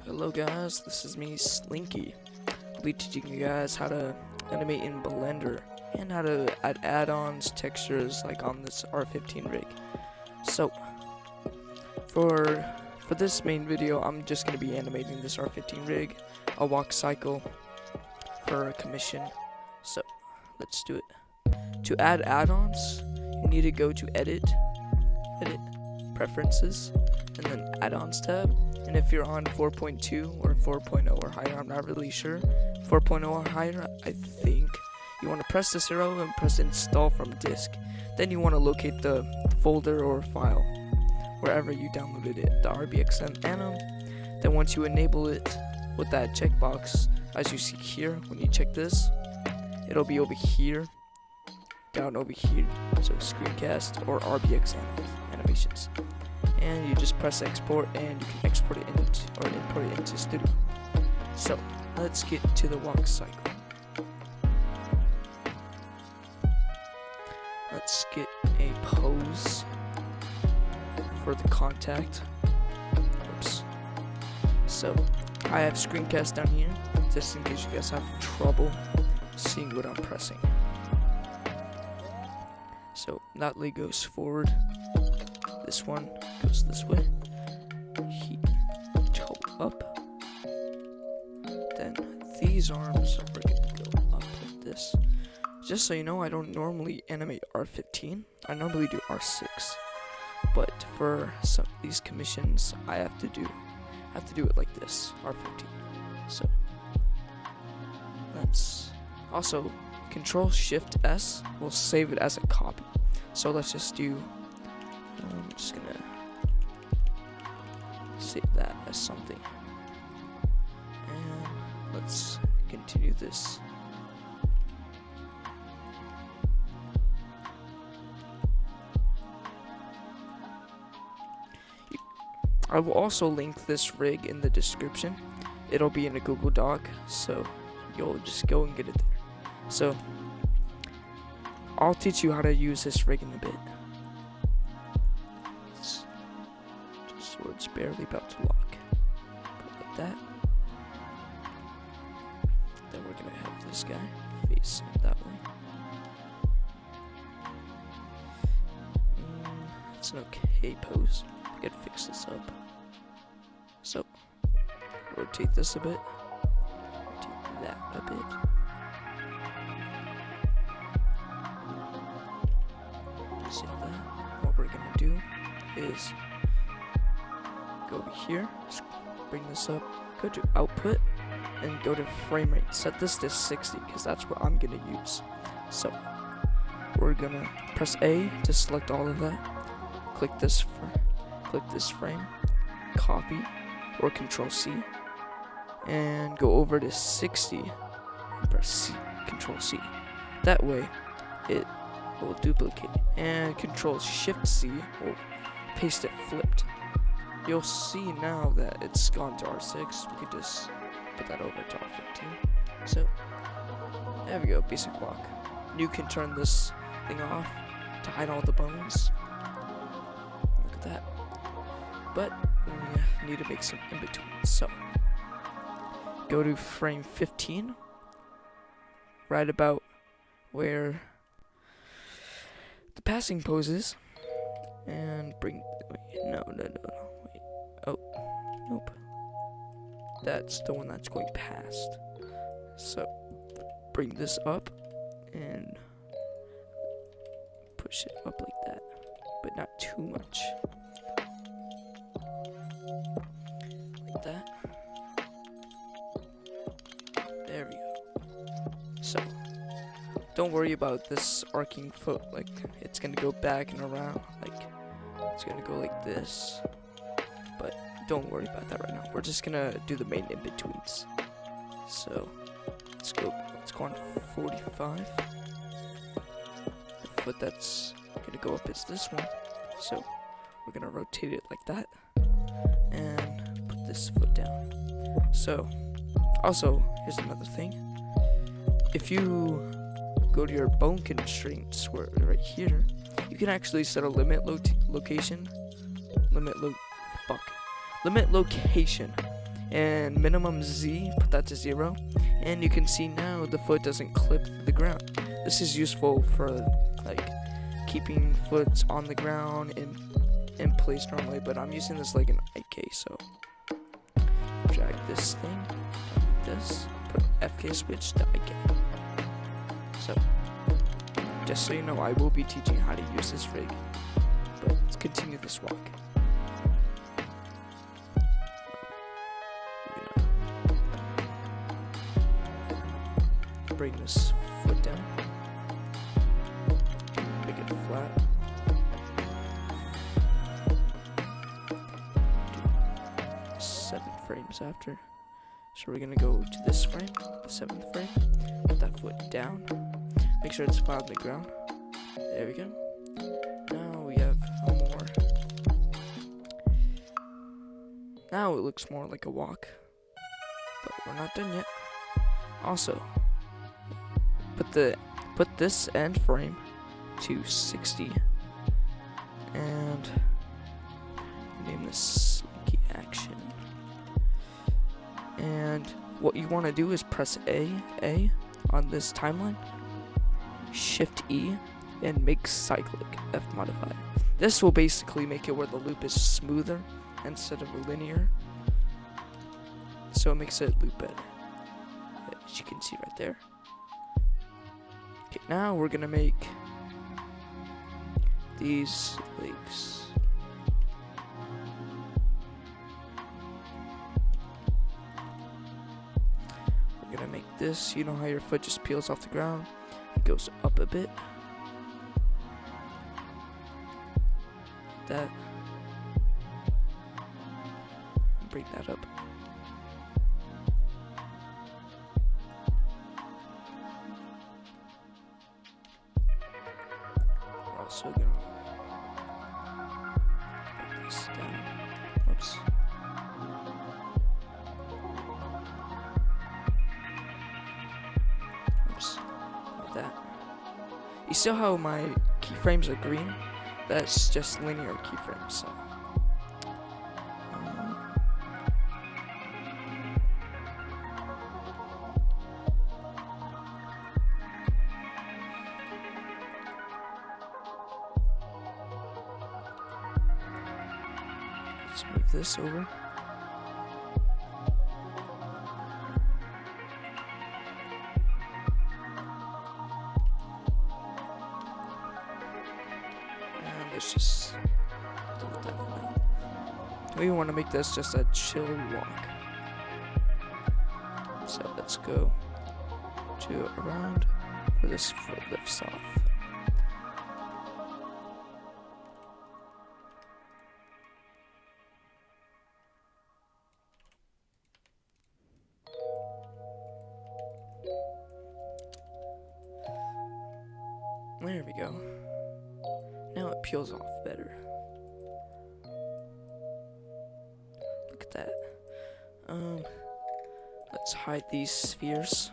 Hello guys, this is me, Slinky. I'll be teaching you guys how to animate in Blender and how to add add-ons, textures like on this R15 rig. So, for this main video, I'm just going to be animating this R15 rig, a walk cycle for a commission. So, let's do it. To add add-ons, you need to go to Edit, Preferences, and then Add-ons tab. And if you're on 4.2 or 4.0 or higher, I'm not really sure. 4.0 or higher, I think. You want to press this arrow and press install from disk. Then you want to locate the folder or file wherever you downloaded it, the RBXN anim. Then once you enable it with that checkbox, as you see here, when you check this, it'll be over here, down over here. So screencast or RBXN animations. And you just press export, and you can export it into or import it into Studio. So let's get to the walk cycle. Let's get a pose for the contact. Oops. So I have screencast down here, just in case you guys have trouble seeing what I'm pressing. So that leg goes forward. This one goes this way. Toe up. Then these arms are going to go up like this. Just so you know, I don't normally animate R15. I normally do R6. But for some of these commissions, I have to do it like this, R15. So that's also Control Shift S will save it as a copy. So let's just do. I'm just gonna save that as something, and let's continue this. I will also link this rig in the description. It'll be in a Google Doc, so you'll just go and get it there. So I'll teach you how to use this rig in a bit. It's barely about to lock. Put like that. Then we're gonna have this guy face that way. It's an okay pose. I gotta fix this up. So rotate this a bit. Rotate that a bit. See that? What we're gonna do is go over here, bring this up, go to output, and go to frame rate. Set this to 60 because that's what I'm gonna use. So we're gonna press A to select all of that. Click this frame, copy, or Control C, and go over to 60 and press C, Control C. That way it will duplicate, and Control Shift C will paste it flipped. You'll see now that it's gone to R6. We could just put that over to R15. So, there we go, basic walk. You can turn this thing off to hide all the bones. Look at that. But, we need to make some in between. So, go to frame 15. Right about where the passing pose is. And bring, no. Oh, nope. That's the one that's going past. So, bring this up and push it up like that, but not too much. Like that. There we go. So, don't worry about this arcing foot, like, it's gonna go back and around, like, it's gonna go like this. But don't worry about that right now. We're just gonna do the main in-betweens. So let's go on 45. The foot that's gonna go up is this one. So we're gonna rotate it like that and put this foot down. So also, here's another thing. If you go to your bone constraints where right here, you can actually set a limit location. Limit location and minimum Z, put that to 0, and you can see now the foot doesn't clip the ground. This is useful for like keeping foot on the ground in place normally, but I'm using this like an IK, so drag this thing like this, put FK switch to IK. So just so you know, I will be teaching how to use this rig, but let's continue this walk. Bring this foot down, make it flat. Do 7 frames after. So we're gonna go to this frame, the 7th frame, put that foot down, make sure it's flat on the ground. There we go. Now we have a more. Now it looks more like a walk, but we're not done yet. Also, put this end frame to 60 and name this slinky action. And what you want to do is press A on this timeline, Shift E, and make cyclic F modify. This will basically make it where the loop is smoother instead of linear, so it makes it loop better, as you can see right there. Okay, now we're gonna make these legs. We're gonna make this, you know how your foot just peels off the ground? It goes up a bit. Like that. Bring that up. Also gonna put this down. Whoops. Oops. Like that. You see how my keyframes are green? That's just linear keyframes, so. Let's move this over. And let's just delete that for now. We want to make this just a chill walk. So let's go to around where this foot lifts off. There we go. Now it peels off better. Look at that. Let's hide these spheres.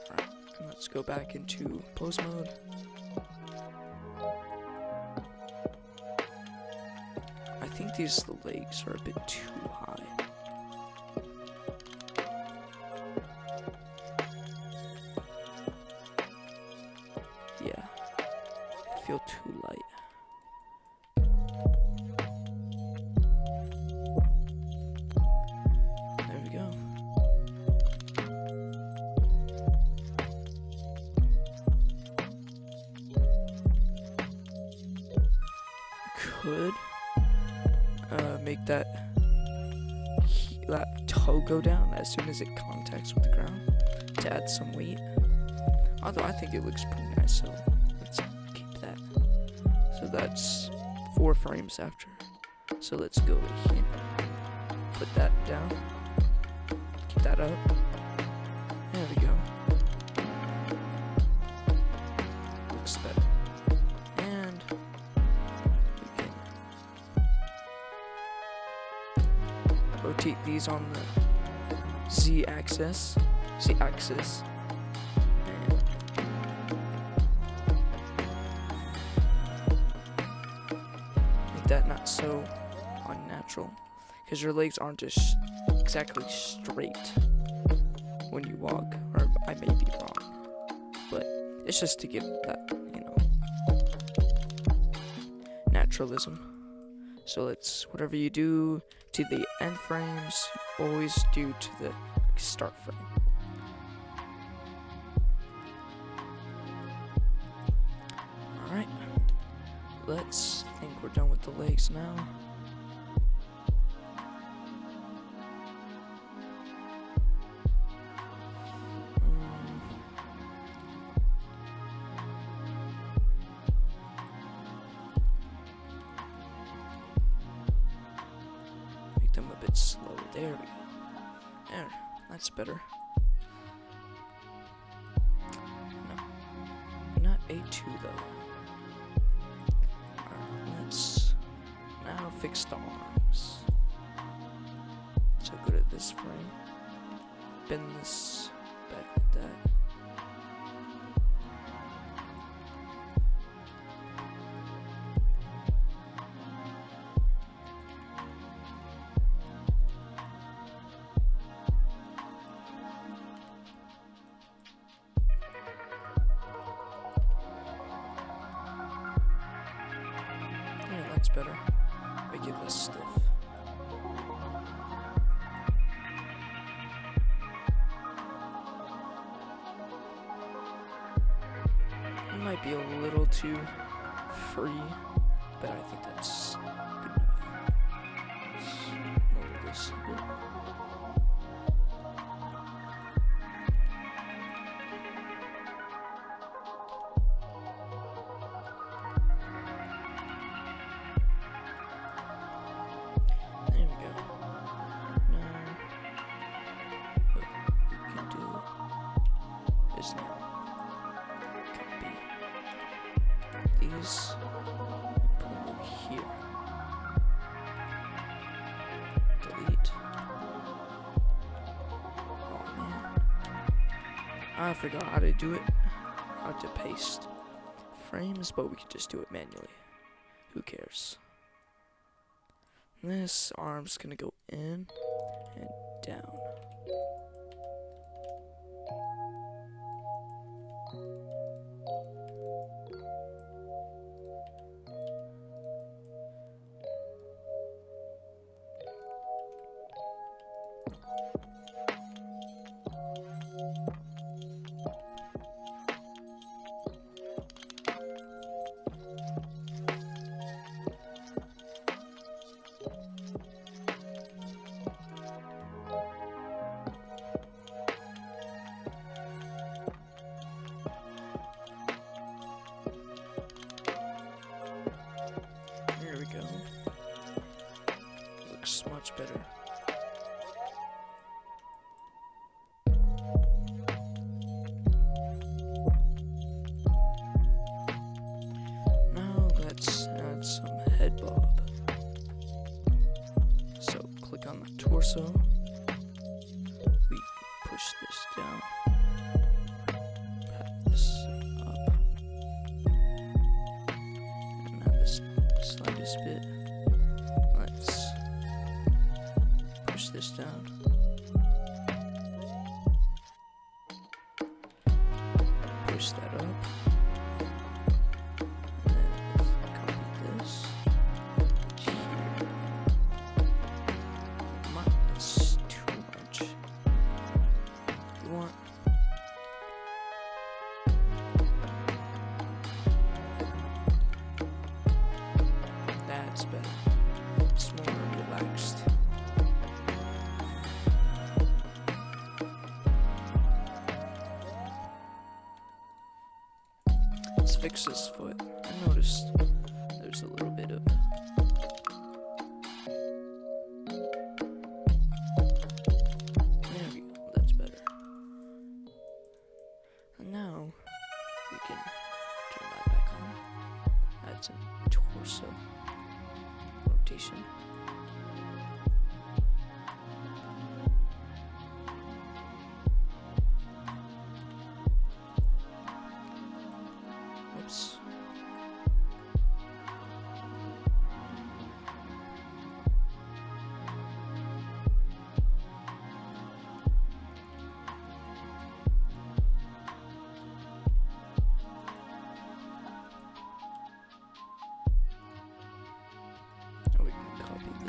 Alright, and let's go back into pose mode. I think these legs are a bit too high. Yeah, I feel too light. There we go. Could make that toe go down as soon as it contacts with the ground to add some weight. Although I think it looks pretty nice, so let's keep that. So that's 4 frames after. So let's go here, put that down, keep that up. There we go. Looks better. And rotate these on the Z axis, and not so unnatural, because your legs aren't just exactly straight when you walk, or I may be wrong, but it's just to give that, naturalism. So let's, whatever you do to the end frames, always do to the start frame. Alright, let's think we're done with the legs now. Make them a bit slower. There we go. There, that's better. No, not A2 though. Let's now fix the arms. So go to this frame, bend this back like that. Yeah, that's better. Make it less stiff. It might be a little too free, but I think that's good enough. Let's lower this a bit. There we go. Now, what we can do is now copy these and put them over here. Delete. Oh man. I forgot how to do it. How to paste frames, but we can just do it manually. Who cares? This arm's gonna go in and down. There we go. Looks much better. Now let's add some head bob. So click on the torso. We push this down. Pat this up. And now this slightest bit. Let's push this down. Push that up. And then copy this. Here. That's too much. You want that's better. It's more relaxed. Let's fix this foot. I noticed there's a little bit of there we go, that's better. And now we can turn that back on. Add some torso rotation. Oops.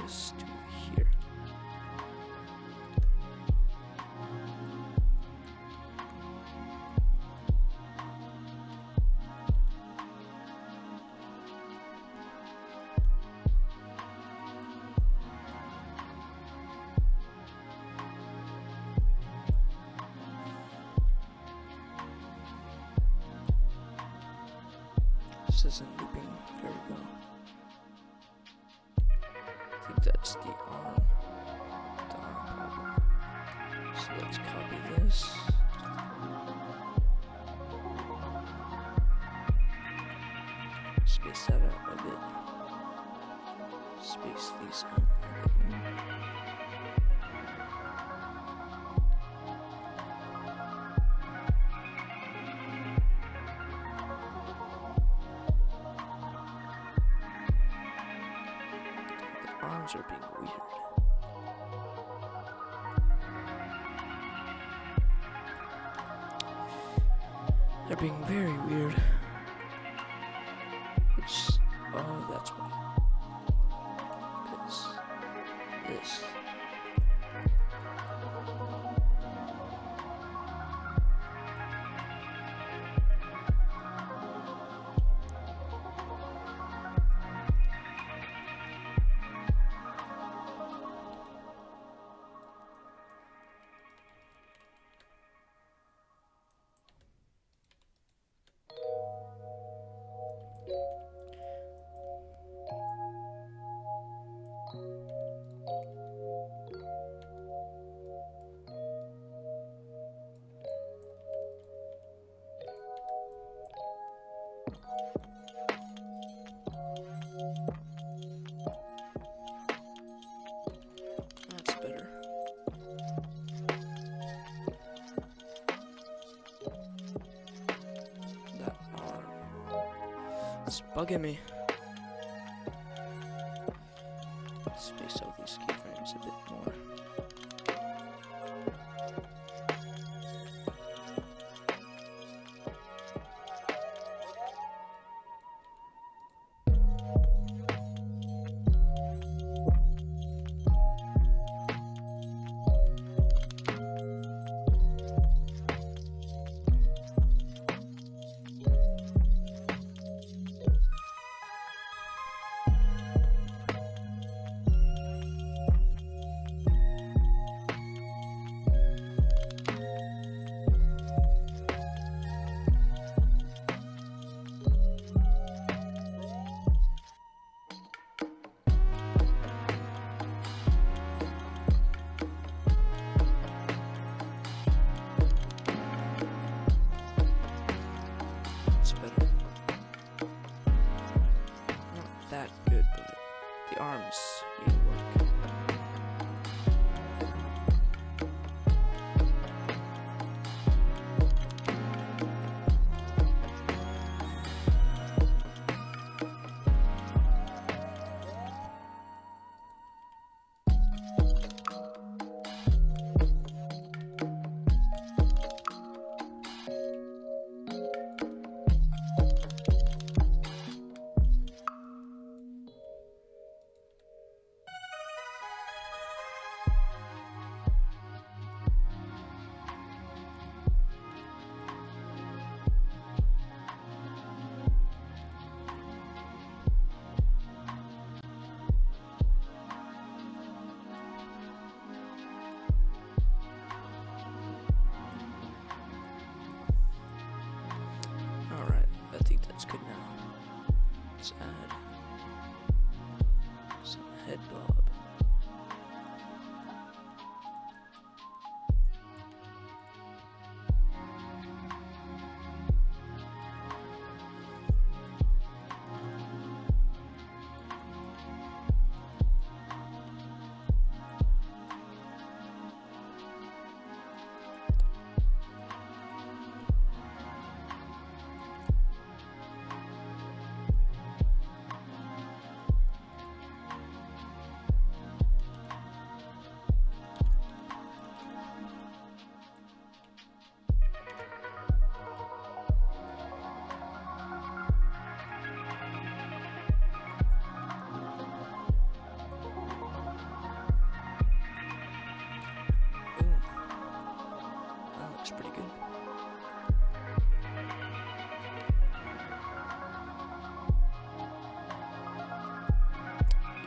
this to here. This isn't looping very well. I think that's the arm problem. So let's copy this. Space that out a bit. Space these out a bit more. Arms are being weird. They're being very weird. It's, oh, that's why. This. That's better. That arm. It's bugging me. Space out these keyframes a bit more. It's better. Not that good, but the arms need work. Alright, I think that's good now. Let's add some head bob.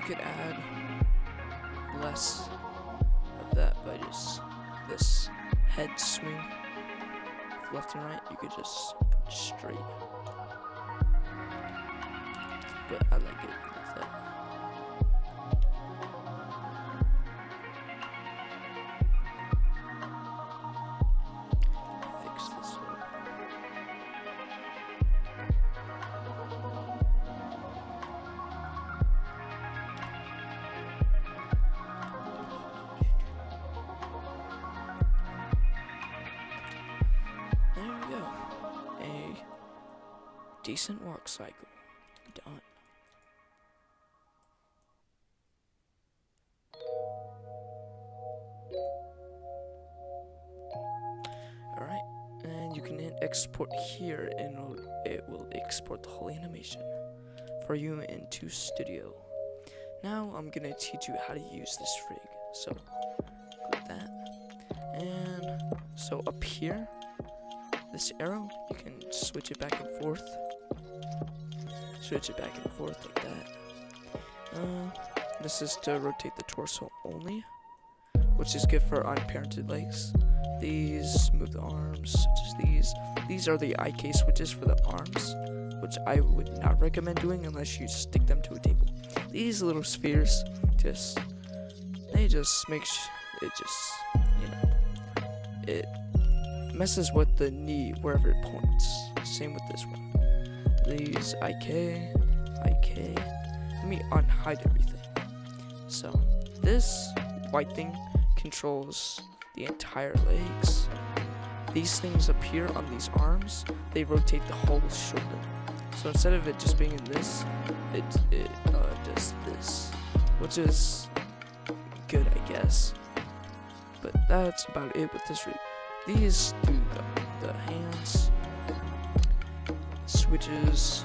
could add less of that by just this head swing left and right. You could just put it straight, but I like it like that. Fix this up. There we go. A decent walk cycle. Done. Alright, and you can hit export here and it will export the whole animation for you into Studio. Now I'm gonna teach you how to use this rig. So click that, and so up here, this arrow, you can switch it back and forth. Switch it back and forth like that. This is to rotate the torso only, which is good for unparented legs. These move the arms, such as these. These are the IK switches for the arms, which I would not recommend doing unless you stick them to a table. These little spheres, they just make it just, you know, it messes with the knee wherever it points. Same with this one. These IK. Let me unhide everything. So this white thing controls the entire legs. These things up here on these arms, they rotate the whole shoulder. So instead of it just being in this, it does this, which is good, I guess. But that's about it with this rig. These do the hands, switches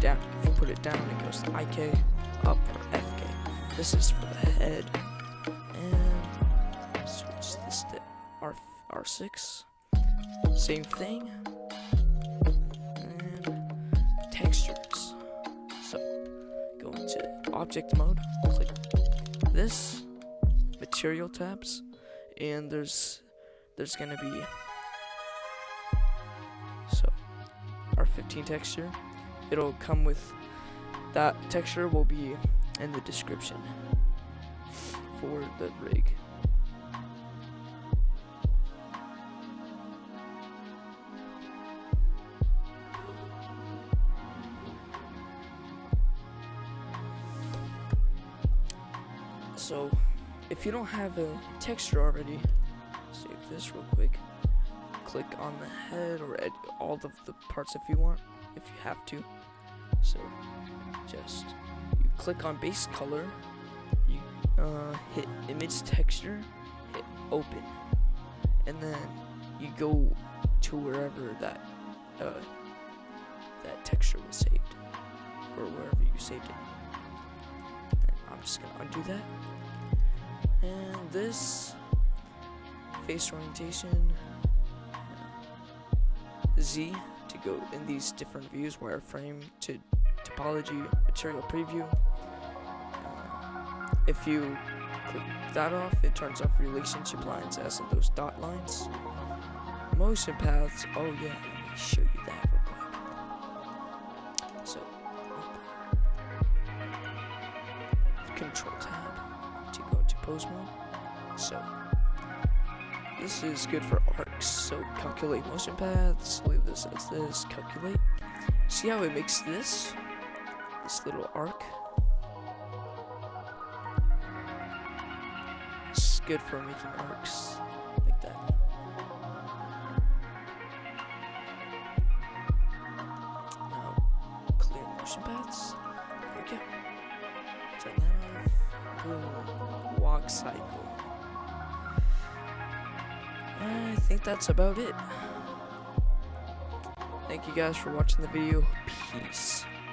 down. If you put it down, it goes to IK, up for FK. This is for the head, and switch this to R6. Same thing, and textures. So go into object mode, click this, material tabs, and there's gonna be our 15 texture. It'll come with that texture will be in the description for the rig. So if you don't have a texture already, save this real quick. Click on the head or all of the parts if you want, if you have to. So just you click on base color, you hit image texture, hit open, and then you go to wherever that texture was saved, or wherever you saved it. And I'm just gonna undo that. And this face orientation, Z to go in these different views, wireframe to topology, material preview. If you click that off, it turns off relationship lines as in those dot lines. Motion paths, oh yeah, let me show you that real quick. So, control tab to go into pose mode. So, this is good for arcs, so calculate motion paths, leave this as this, calculate. See how it makes this little arc? It's good for making arcs like that. Now, clear motion paths. There we go. Turn that off. Boom. Walk cycle. I think that's about it. Thank you guys for watching the video. Peace.